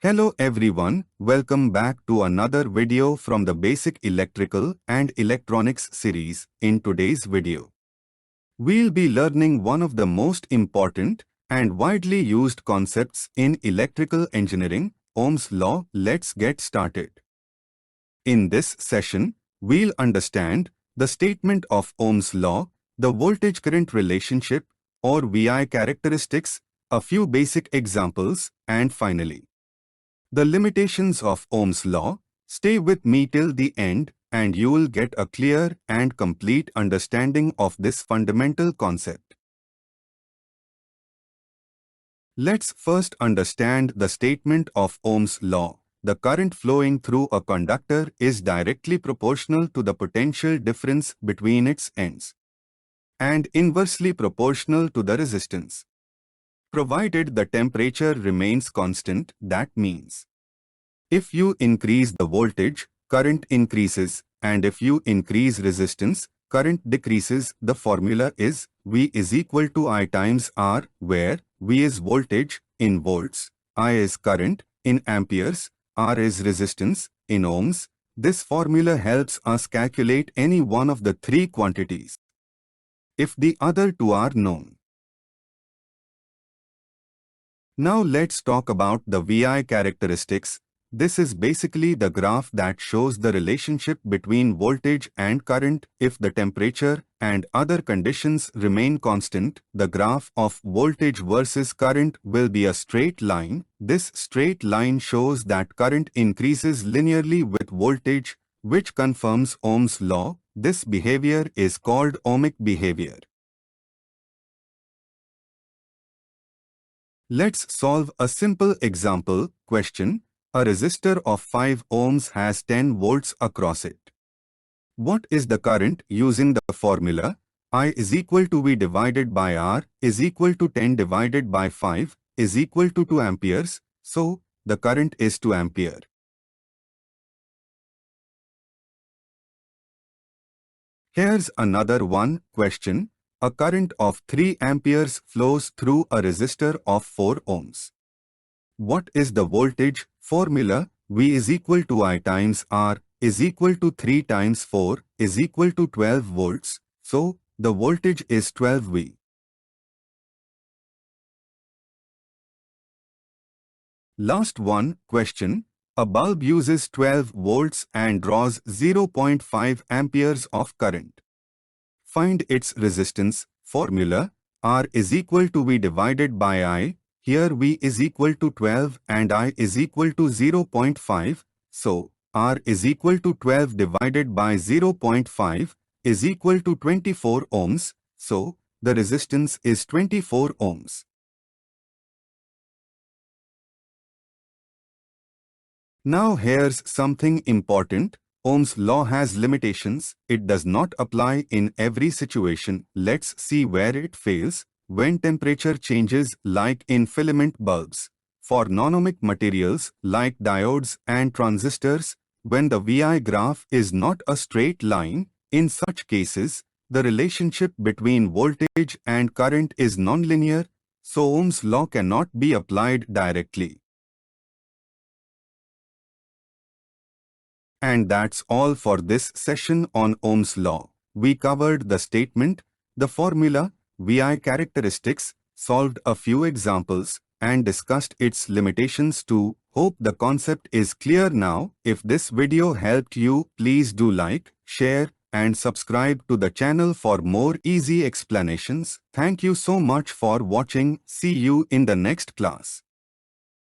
Hello everyone, welcome back to another video from the Basic Electrical and Electronics series. In today's video, we'll be learning one of the most important and widely used concepts in electrical engineering, Ohm's law. Let's get started. In this session, we'll understand the statement of Ohm's law, the voltage-current relationship or VI characteristics, a few basic examples, and finally, the limitations of Ohm's law. Stay with me till the end and you will get a clear and complete understanding of this fundamental concept. Let's first understand the statement of Ohm's law. The current flowing through a conductor is directly proportional to the potential difference between its ends and inversely proportional to the resistance, provided the temperature remains constant. That means, if you increase the voltage, current increases, and if you increase resistance, current decreases. The formula is V is equal to I times R, where V is voltage in volts, I is current in amperes, R is resistance in ohms. This formula helps us calculate any one of the three quantities if the other two are known. Now let's talk about the VI characteristics. This is basically the graph that shows the relationship between voltage and current if the temperature and other conditions remain constant. The graph of voltage versus current will be a straight line. This straight line shows that current increases linearly with voltage, which confirms Ohm's law. This behavior is called ohmic behavior. Let's solve a simple example. Question: a resistor of 5 ohms has 10 volts across it. What is the current? Using the formula I is equal to V divided by R is equal to 10 divided by 5 is equal to 2 amperes. So, the current is 2 ampere. Here's another one. Question: a current of 3 amperes flows through a resistor of 4 ohms. What is the voltage? Formula: V is equal to I times R is equal to 3 times 4 is equal to 12 volts. So, the voltage is 12 V. Last one. Question: a bulb uses 12 volts and draws 0.5 amperes of current. Find its resistance. Formula: R is equal to V divided by I. Here V is equal to 12 and I is equal to 0.5. So, R is equal to 12 divided by 0.5 is equal to 24 ohms. So, the resistance is 24 ohms. Now here's something important. Ohm's law has limitations. It does not apply in every situation. Let's see where it fails. When temperature changes, like in filament bulbs, for non-ohmic materials like diodes and transistors, when the VI graph is not a straight line, in such cases, the relationship between voltage and current is nonlinear, so Ohm's law cannot be applied directly. And that's all for this session on Ohm's law. We covered the statement, the formula, VI characteristics, solved a few examples, and discussed its limitations too. Hope the concept is clear now. If this video helped you, please do like, share, and subscribe to the channel for more easy explanations. Thank you so much for watching. See you in the next class.